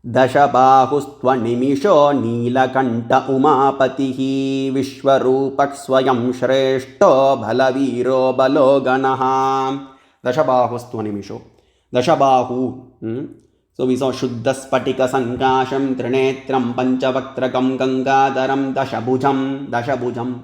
दशबाहुस्त्वनिमिषो नीलकण्ठ उमापतिः विश्वरूपः स्वयं श्रेष्ठो बलवीरो बलो गणः. दशबाहुस्त्वनिमिषो. दशबाहु. So we saw Shuddha Spatika Sankasham Trinetram Panchavakrakam Gangadharam Dashabhujam. Dashabhujam.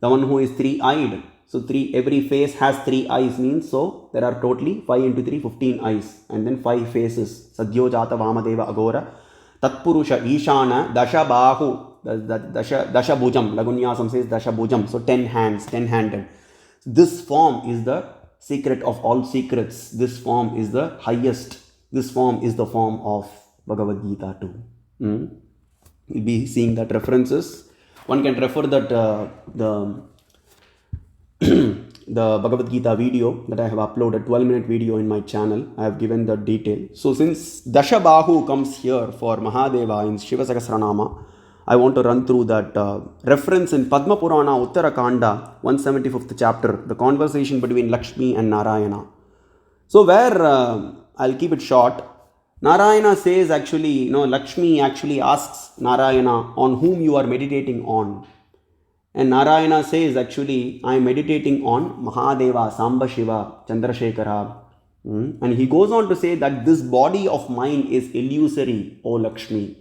The one who is three-eyed. So every face has 3 eyes means, so there are totally 5 into 3, 15 eyes. And then 5 faces. Sadhyo Jata Vamadeva Agora. Tatpurusha Ishana Dashabahu. Dashabhujam. Lagunyasam says Dashabhujam. So 10 hands, 10-handed. This form is the secret of all secrets. This form is the highest. This form is the form of Bhagavad Gita too. We'll be seeing that references. One can refer that the Bhagavad Gita video that I have uploaded, 12-minute video in my channel. I have given the detail. So since Dashabahu comes here for Mahadeva in Shiva Sahasranama, I want to run through that reference in Padma Purana Uttarakanda, 175th chapter, the conversation between Lakshmi and Narayana. So where I'll keep it short. Narayana says actually, Lakshmi actually asks Narayana on whom you are meditating on. And Narayana says actually, I am meditating on Mahadeva, Samba Shiva, Chandrasekhara. And he goes on to say that this body of mine is illusory, O Lakshmi.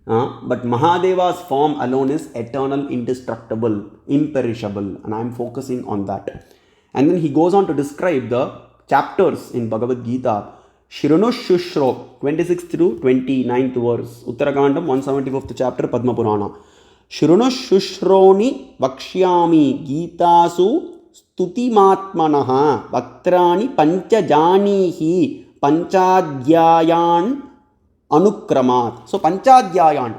But Mahadeva's form alone is eternal, indestructible, imperishable. And I am focusing on that. And then he goes on to describe the chapters in Bhagavad Gita. Shrunushrushro, 26th through 29th verse, Uttarakandam, 174th chapter, Padma Purana. Shrunushushroni vakshyami gitasu stutimatmanaha vaktrani panchajanihi panchadhyayan anukramat. So panchadhyayan,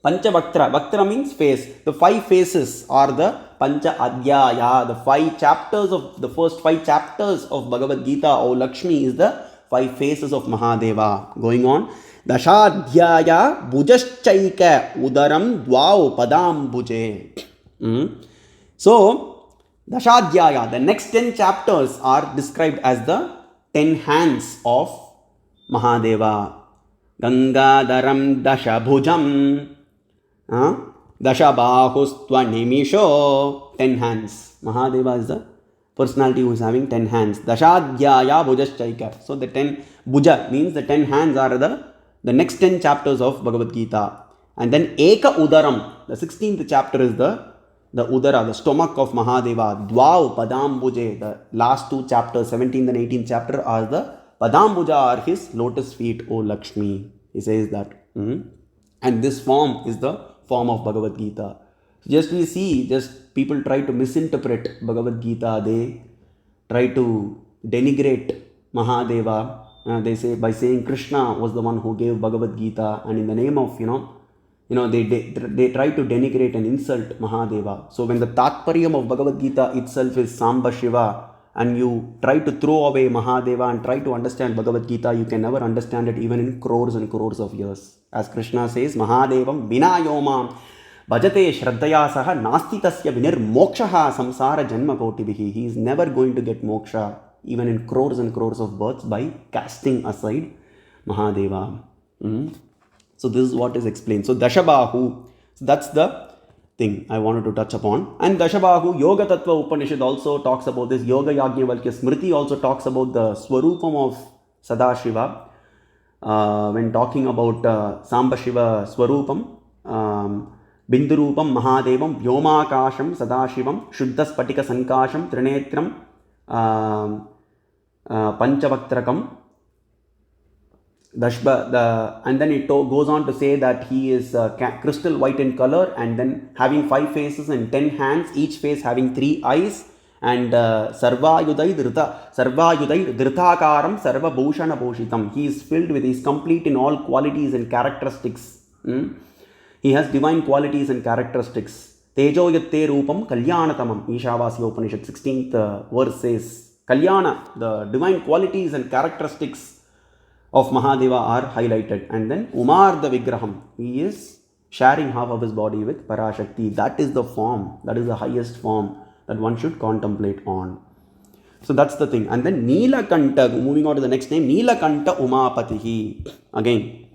Panchavaktra. Vaktra means face. The 5 faces are the Pancha Adhyaya. The 5 chapters of the first 5 chapters of Bhagavad Gita, O Lakshmi, is the 5 faces of Mahadeva. Going on. Dashadhyaya bhujaschaika udaram dvau padam bhuje. So, Dashadhyaya, the next 10 chapters are described as the 10 hands of Mahadeva. Gangadaram dashabhujam. Dashabahustva nimisho. 10 hands. Mahadeva is the personality who is having 10 hands. Dashadhyaya bhujaschaika. So the 10 bhuja means the 10 hands are the next 10 chapters of Bhagavad Gita. And then Eka Udaram, the 16th chapter is the Udara, the stomach of Mahadeva. Dvau Padam Bhuje, the last 2 chapters, 17th and 18th chapter are the Padambuja are his lotus feet, O Lakshmi. He says that. And this form is the form of Bhagavad Gita. Just we see, just people try to misinterpret Bhagavad Gita. They try to denigrate Mahadeva. They say by saying Krishna was the one who gave Bhagavad Gita, and in the name of they try to denigrate and insult Mahadeva. So when the Tatparyam of Bhagavad Gita itself is Samba Shiva, and you try to throw away Mahadeva and try to understand Bhagavad Gita, you can never understand it even in crores and crores of years. As Krishna says, Mahadevam vinayomam bhajate shraddhaya saha nasti tasya vinir mokshaha samsara janma kotibihi. He is never going to get moksha even in crores and crores of births by casting aside Mahadeva. So this is what is explained. So Dashabahu, so that's the thing I wanted to touch upon. And Dashabahu, Yoga Tattva Upanishad also talks about this. Yoga Yajnavalkya Smriti also talks about the Swarupam of Sadashiva. When talking about Samba Shiva Swarupam, Bindurupam Mahadevam Vyomakasham Sadashivam Shuddha Spatika Sankasham Trinetram Panchavaktrakam. And then it goes on to say that he is crystal white in color, and then having 5 faces and 10 hands, each face having 3 eyes, and Sarvayudai Dhrithakaram Sarva Bhushana Bhushitam. He is filled with, he is complete in all qualities and characteristics. He has divine qualities and characteristics. Tejo Yatte Rupam Kalyanatamam. Ishavasya Upanishad 16th verse says, Kalyana, the divine qualities and characteristics of Mahadeva are highlighted. And then Umar the Vigraham, he is sharing half of his body with Parashakti. That is the form, that is the highest form that one should contemplate on. So that's the thing. And then Neelakanta, moving on to the next name, Neelakanta Umapatihi. Again,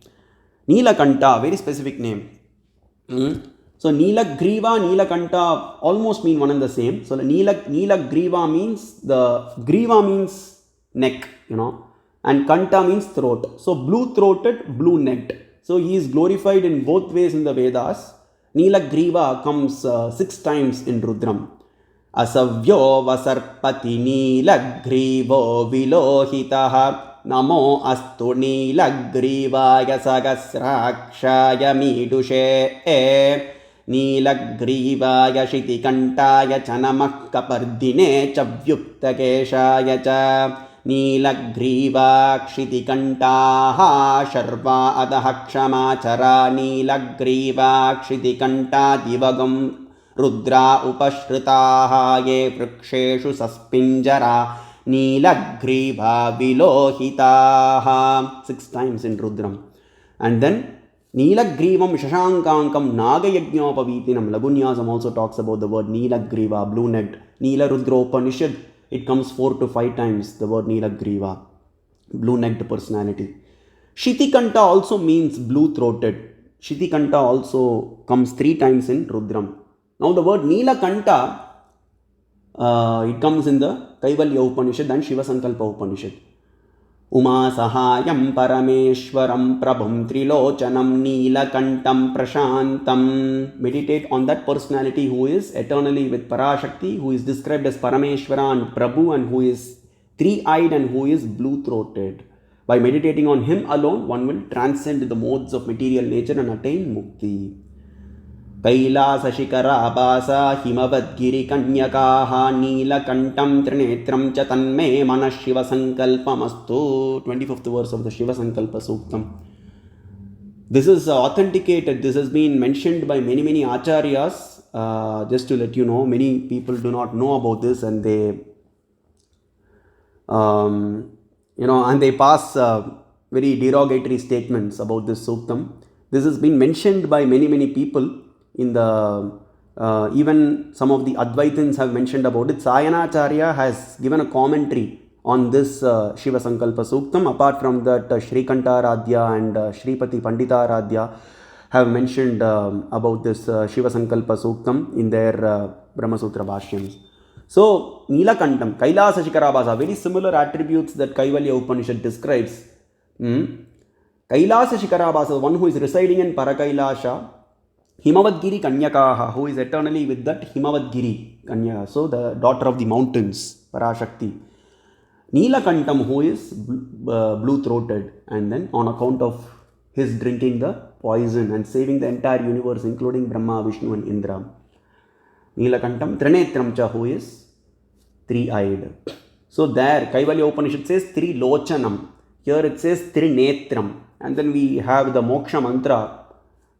Neelakanta, very specific name. So Neelagriva, Neelakanta almost mean one and the same. So Neelagriva means, the Griva means neck, and Kanta means throat. So blue-throated, blue-necked. So he is glorified in both ways in the Vedas. Neelagriva comes 6 times in Rudram. Asavyo vasarpati Neelagrivo vilohitaha Namo astu Neelagrivaya sagasrakshaya midushe Neelagrivaya shitikantaya chanamak kapardine chavyuktakeshaya cha Neelagriva kshitikanta sharva adaha kshamachara Neelagriva ksitikanta divagam Rudra upashritaha ye vriksheshu saspinjara Neelagriva vilohitaha. 6 times in Rudram. And then Neelagrivam Shashankankam Nagayajñopavitinam. Lagunyasam also talks about the word Neelagriva, blue-necked. Neela Rudra Upanishad, it comes 4 to 5 times, the word Neelagriva, blue-necked personality. Shitikanta also means blue-throated. Shitikanta also comes 3 times in Rudram. Now the word Neelakanta, it comes in the Kaivalya Upanishad and Shiva Sankalpa Upanishad. Uma Sahayam Parameshwaram Prabhum Trilochanam Neelakantam Prashantam. Meditate on that personality who is eternally with Parashakti, who is described as Parameshwara and Prabhu, and who is 3-eyed and who is blue-throated. By meditating on him alone, one will transcend the modes of material nature and attain mukti. Kailasa Shikara Abasa Himavadgiri Kanyakaha Neelakantam Trinetram Chatanme Manas Shiva Sankalpamastu. 25th verse of the Shiva Sankalpa Suktam. This is authenticated. This has been mentioned by many acharyas. Just to let you know, many people do not know about this, and they and they pass very derogatory statements about this Suktam. This has been mentioned by many people. In the even some of the Advaitins have mentioned about it. Sayanacharya has given a commentary on this Shiva Sankalpa Suktam. Apart from that, Srikantaradhya and Shripati Panditaradhya have mentioned about this Shiva Sankalpa Suktam in their Brahmasutra Bhashyams. So Neelakantam, Kailasa Shikarabhasa, very similar attributes that Kaivalya Upanishad describes. Kailasa Shikarabhasa, one who is residing in Parakailasha. Himavadgiri Kanyakaha, who is eternally with that Himavadgiri Kanya, so the daughter of the mountains, Parashakti. Neelakantam, who is blue-throated, and then on account of his drinking the poison and saving the entire universe, including Brahma, Vishnu and Indra. Neelakantam Trinetram cha, who is 3-eyed. So there, Kaivalya Upanishad says Trilochanam. Here it says Trinetram. And then we have the Moksha mantra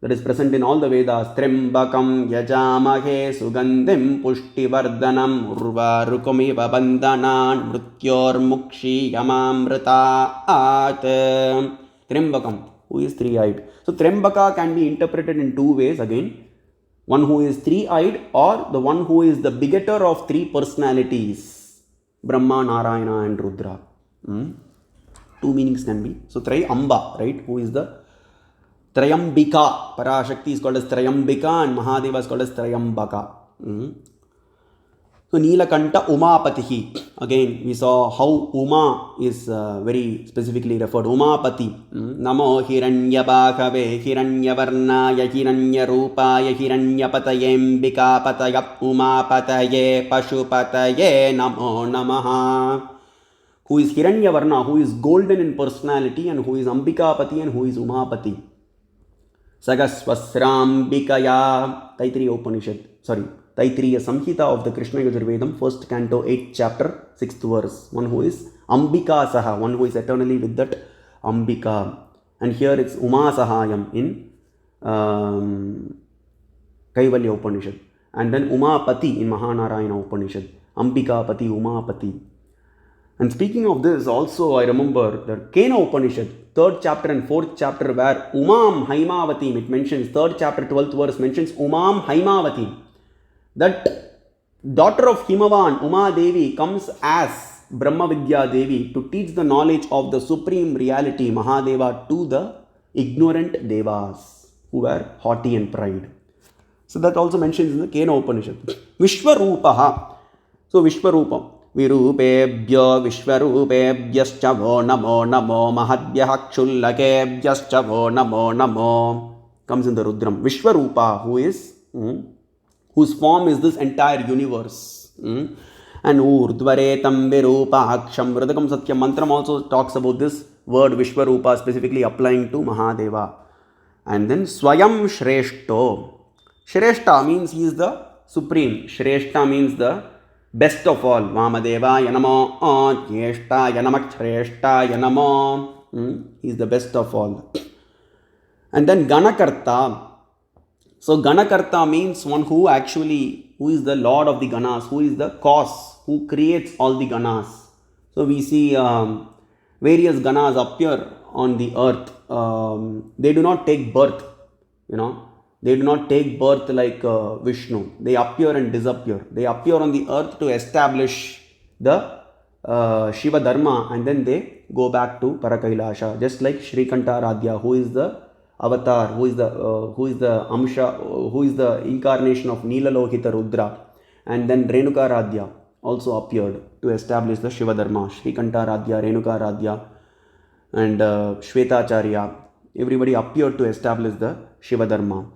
that is present in all the Vedas. Trimbakam yajamahe sugandim pushtivardhanam urvarukomiva bandhanan mrityor mukshi yamamritaat. Trimbakam, who is 3-eyed. So Trimbaka can be interpreted in 2 ways again. One who is 3-eyed, or the one who is the begetter of 3 personalities. Brahma, Narayana and Rudra. 2 meanings can be. So Trayamba, right, who is the Trayambika. Parashakti is called as Trayambika and Mahadeva is called as Trayambaka. So Neelakanta Umapatihi. Again, we saw how Uma is very specifically referred. Umapati. Namo Hiranyabhakave Hiranyavarnaya Hiranyarupaya Hiranyapatayembika Patayap Umapataye Pashupataye Namo Namaha. Who is Hiranyavarna, who is golden in personality, and who is Ambikapati and who is Umapati. Sagaswasrambikaya. Taittiriya Upanishad. Taittiriya Samhita of the Krishna Yajurvedam, 1st canto, 8th chapter, 6th verse. One who is Ambika Saha, one who is eternally with that Ambika. And here it's Uma Sahayam in Kaivalya Upanishad. And then Umapati in Mahanarayana Upanishad. Ambika Pati, Umapati. And speaking of this, also I remember the Kena Upanishad, 3rd chapter and 4th chapter, where Umam Haimavati, it mentions, 3rd chapter, 12th verse mentions Umam Haimavati. That daughter of Himavan, Uma Devi, comes as Brahma Vidya Devi to teach the knowledge of the supreme reality Mahadeva to the ignorant devas who were haughty and pride. So that also mentions in the Kena Upanishad. Vishwarupaha. So Vishwarupam. Virupebhyo Vishwarupebhyascha vo namo namo mahadhyah kshullakebhyascha vo namo namo. Comes in the Rudram. Vishwarupa, whose form is this entire universe. And Urdhvaretam Virupaksham. Vridakam Satyam Mantram also talks about this word Vishwarupa specifically applying to Mahadeva. And then Swayam Shreshto. Shreshta means he is the supreme. Shreshta means the best of all. Vamadeva Yanamo Yeshta Yanamak Shreshta Yanamo. He is the best of all. And then Ganakarta. So Ganakarta means one who is the Lord of the Ganas, who is the cause, who creates all the Ganas. So we see various Ganas appear on the earth. They do not take birth, They do not take birth like Vishnu. They appear and disappear. They appear on the earth to establish the Shiva Dharma, and then they go back to Parakailasha. Just like Shrikanta Radhya, who is the avatar, who is the Amsha, who is the incarnation of Nilalohita Rudra. And then Renuka Radhya also appeared to establish the Shiva Dharma. Shrikanta Radhya, Renuka Radhya, and Shvetacharya. Everybody appeared to establish the Shiva Dharma.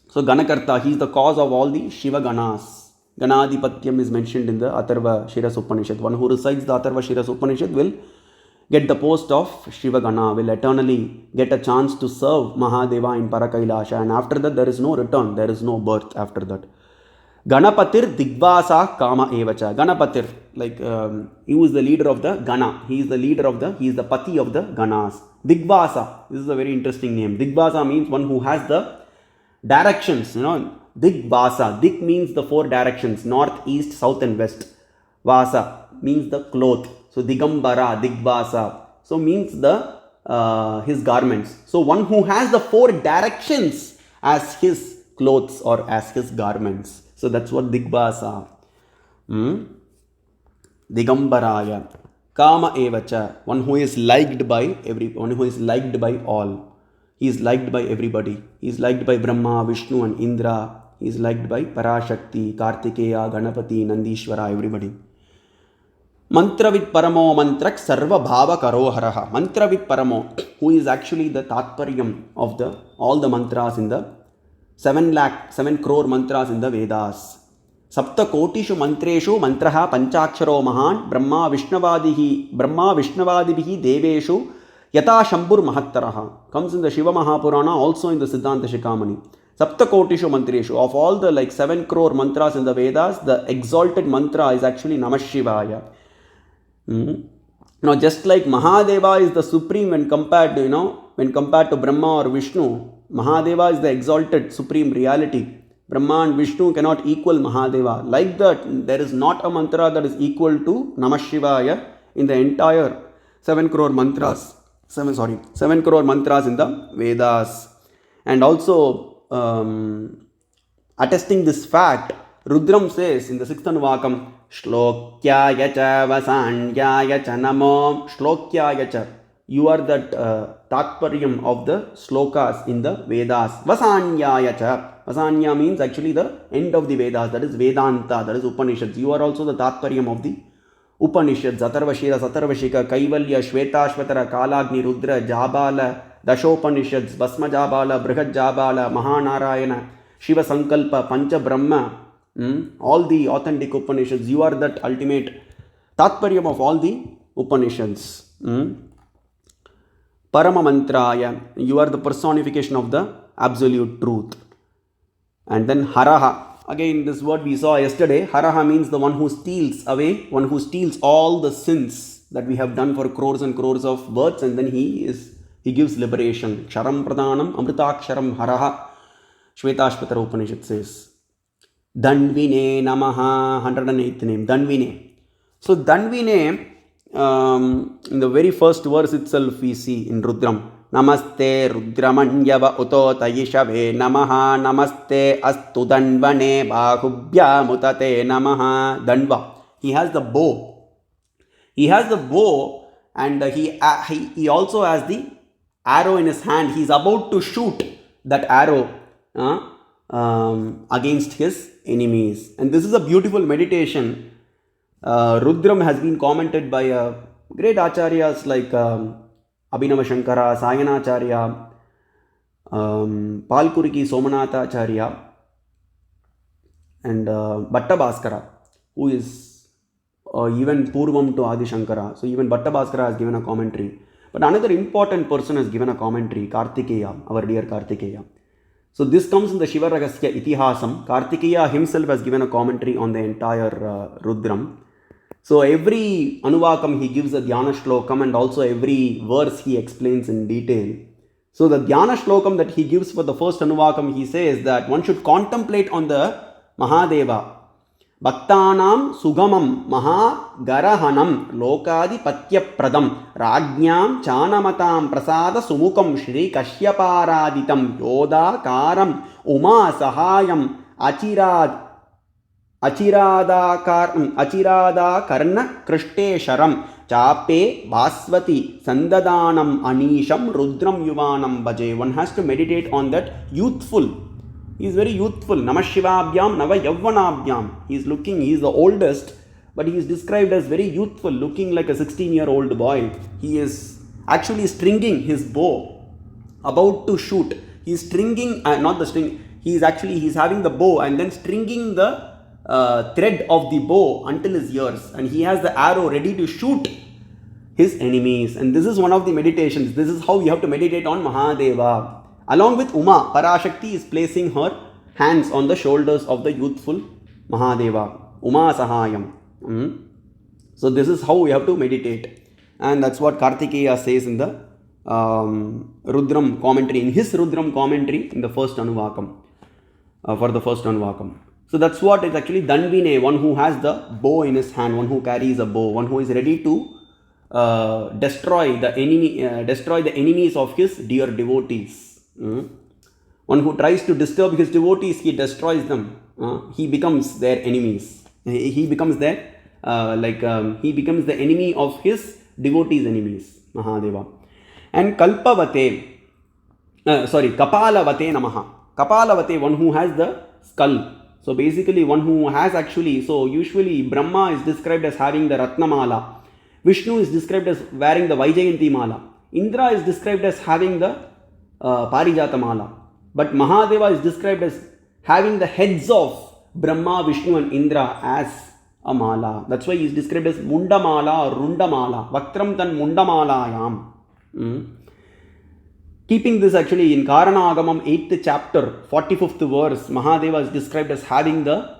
So Ganakarta, he is the cause of all the Shiva Ganas. Ganadipatyam is mentioned in the Atharva Shiras Upanishad. One who recites the Atharva Shiras Upanishad will get the post of Shiva Gana, will eternally get a chance to serve Mahadeva in Parakailasha, and after that there is no return, there is no birth after that. Ganapatir Digvasa Kama Evacha. Ganapatir, he is the leader of the Gana. He is the Pati of the Ganas. Digvasa, this is a very interesting name. Digvasa means one who has the directions, Digvasa. Dig means the four directions, north, east, south and west. Vasa means the cloth. So Digambara, Digvasa. So means his garments. So one who has the four directions as his clothes or as his garments. So that's what Digvasa. Digambaraya. Kama Evacha. One who is liked by everyone, who is liked by all. He is liked by everybody. He is liked by Brahma, Vishnu and Indra. He is liked by Parashakti, Kartikeya, Ganapati, Nandishwara, everybody. Mantravid Paramo Mantrak Sarva Bhava Karoharaha. Mantravid Paramo, who is actually the Tatparyam of all the mantras in the 7 crore mantras in the Vedas. Sapta Kotishu Mantreshu Mantraha Panchaksharo Mahan Brahma Vishnavadibihi Deveshu Yata Shambhur Mahattaraha. Comes in the Shiva Mahapurana, also in the Siddhanta Shikamani. Sapta Kotishu Mantreshu. Of all the 7 crore mantras in the Vedas, the exalted mantra is actually Namah Shivaya. Now, just like Mahadeva is the supreme when compared to Brahma or Vishnu, Mahadeva is the exalted supreme reality. Brahma and Vishnu cannot equal Mahadeva. Like that, there is not a mantra that is equal to Namah Shivaya in the entire 7 crore mantras. 7 crore mantras in the Vedas. And also, attesting this fact, Rudram says in the 6th Anuvakam, Shlokyaya cha Vasandyaya cha namo. Shlokyaya cha. You are that Tatparyam of the Shlokas in the Vedas. Vasanyaya cha. Vasanya means actually the end of the Vedas. That is Vedanta. That is Upanishads. You are also the Tatparyam of the Upanishads. Atharvashira, Satarvashika, Kaivalya, Shvetashvatara, Kalagni, Rudra, Jabala, Dashopanishads, Basma Jabala, Brihad Jabala, Mahanarayana, Shiva Sankalpa, Pancha Brahma. All the authentic Upanishads. You are that ultimate Tatparyam of all the Upanishads. Paramamantraya. You are the personification of the absolute truth. And then Haraha. Again, this word we saw yesterday. Haraha means the one who steals away, one who steals all the sins that we have done for crores and crores of births, and then he gives liberation. Ksharam Pradhanam Amritaksharam Haraha. Shvetashvatara Upanishad says. Danvine Namaha, 108th name. Danvine. So Danvine, in the very first verse itself we see in Rudram. Namaste Rudramanyava Uto Tayishave Namaha. Namaste Astu Danvane Bahubhya Mutate Namaha. Danva. He has the bow. He has the bow, and he also has the arrow in his hand. He is about to shoot that arrow against his enemies. And this is a beautiful meditation. Rudram has been commented by great acharyas like Abhinava Shankara, Sayanacharya, Palkuriki Somanatha Acharya, and Bhatta Bhaskara, who is even Purvam to Adi Shankara. So even Bhatta Bhaskara has given a commentary. But another important person has given a commentary, Kartikeya, our dear Kartikeya. So this comes in the Shiva Ragasya Itihasam. Kartikeya himself has given a commentary on the entire Rudram. So every Anuvakam he gives a Dhyana Shlokam, and also every verse he explains in detail. So the Dhyana Shlokam that he gives for the first Anuvakam, he says that one should contemplate on the Mahadeva. Bhaktanam Sugamam Maha Garahanam Lokadi Patya Pradam Rajnyam Chanamatam Prasada Sumukam Shri Kashyapārāditam Yoda Karam Uma Sahayam Achirada Karna Krishtesharam Chape Bhaswati Sandadanam Anisham Rudram Yuvanam Bhaje. One has to meditate on that youthful. He is very youthful. Namah Shivabhyam Nava Yavvanabhyam. He is the oldest, but he is described as very youthful, looking like a 16-year-old boy. He is actually stringing his bow, about to shoot. He is stringing, not the string, he is having the bow and then stringing the thread of the bow until his ears. And he has the arrow ready to shoot his enemies. And this is one of the meditations. This is how you have to meditate on Mahadeva. Along with Uma, Parashakti is placing her hands on the shoulders of the youthful Mahadeva. Uma Sahayam. So this is how we have to meditate. And that's what Kartikeya says in the Rudram commentary, in his Rudram commentary in the first Anuvakam, for the first Anuvakam. So that's what is actually Danvine, one who has the bow in his hand, one who carries a bow, one who is ready to destroy the enemies of his dear devotees. One who tries to disturb his devotees, he destroys them. He becomes their enemies. He becomes their he becomes the enemy of his devotees' enemies. Mahadeva. And Kapalavate Namaha. Kapalavate, one who has the skull. So basically one who has actually, so usually Brahma is described as having the Ratnamala. Vishnu is described as wearing the Vaijayanti Mala. Indra is described as having the Parijata Mala. But Mahadeva is described as having the heads of Brahma, Vishnu and Indra as a mala. That's why he is described as Mundamala or Rundamala. Vaktram tan Mundamalayam. Keeping this actually in Karana Agamam 8th chapter, 45th verse, Mahadeva is described as having the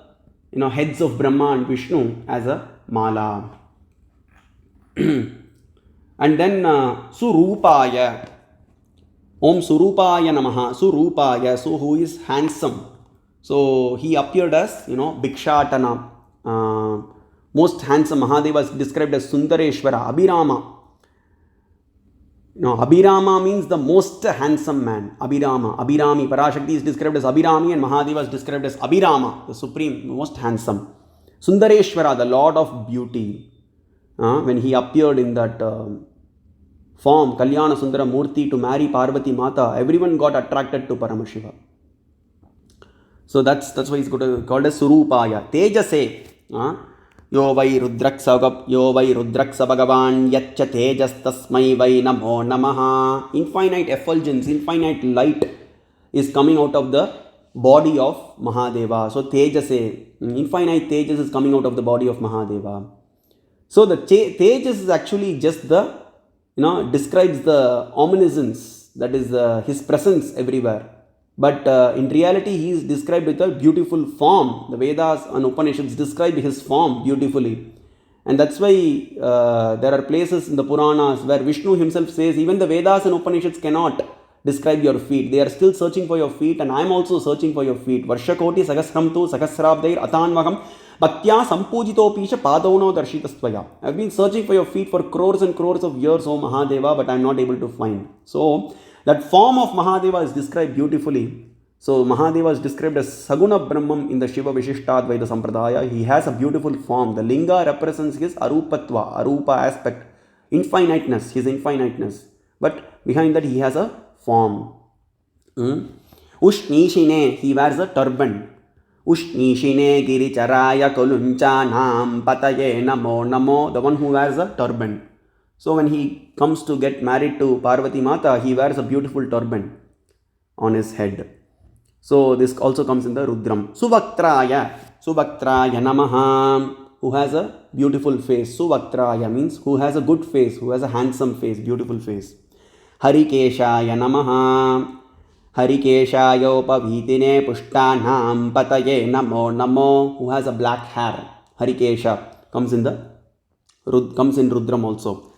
heads of Brahma and Vishnu as a mala. And then Surupaya. Om Surupaya Namaha. Surupaya, so who is handsome. So he appeared as, Bhikshatana. Most handsome. Mahadeva is described as Sundareshwara, Abhirama. Abhirama means the most handsome man. Abhirami. Parashakti is described as Abhirami and Mahadeva is described as Abhirama, the supreme, most handsome. Sundareshwara, the Lord of beauty. When he appeared in that form, Kalyana Sundara Murti, to marry Parvati Mata, everyone got attracted to Paramashiva. So that's why he's called as Surupaya. Tejase. Yo vai Rudraksa Bhagavan Yaccha Tejas Tasmai vai Namo Namaha. Infinite effulgence, infinite light is coming out of the body of Mahadeva. So Tejase, infinite Tejas is coming out of the body of Mahadeva. So the Tejas is actually just the, describes the omniscience, that is his presence everywhere. But in reality, he is described with a beautiful form. The Vedas and Upanishads describe his form beautifully. And that's why there are places in the Puranas where Vishnu himself says, even the Vedas and Upanishads cannot describe your feet. They are still searching for your feet, and I am also searching for your feet. Varshakoti Sagasram tu Sagasrabdair Atanvagam Bhaktya Sampujito Pisha Padauno Darshitastvaya. I have been searching for your feet for crores and crores of years, O Mahadeva, but I am not able to find. So that form of Mahadeva is described beautifully. So Mahadeva is described as Saguna Brahman in the Shiva Vishishtadvaita Sampradaya. He has a beautiful form. The linga represents his arupatva, arupa aspect, infiniteness, his infiniteness. But behind that he has a form. Ushnishine, he wears a turban. Ushnishine Giricharaya Kolunchanam Pataye Namo Namo, the one who wears a turban. So when he comes to get married to Parvati Mata, he wears a beautiful turban on his head. So this also comes in the Rudram. Suvaktraya Namaha, who has a beautiful face. Suvaktraya means who has a good face, who has a handsome face, beautiful face. Harikeshaya Namaha, Harikeshayopavitine Pushtanam Pataye Namo Namo, who has a black hair. Harikesha comes in Rudram also.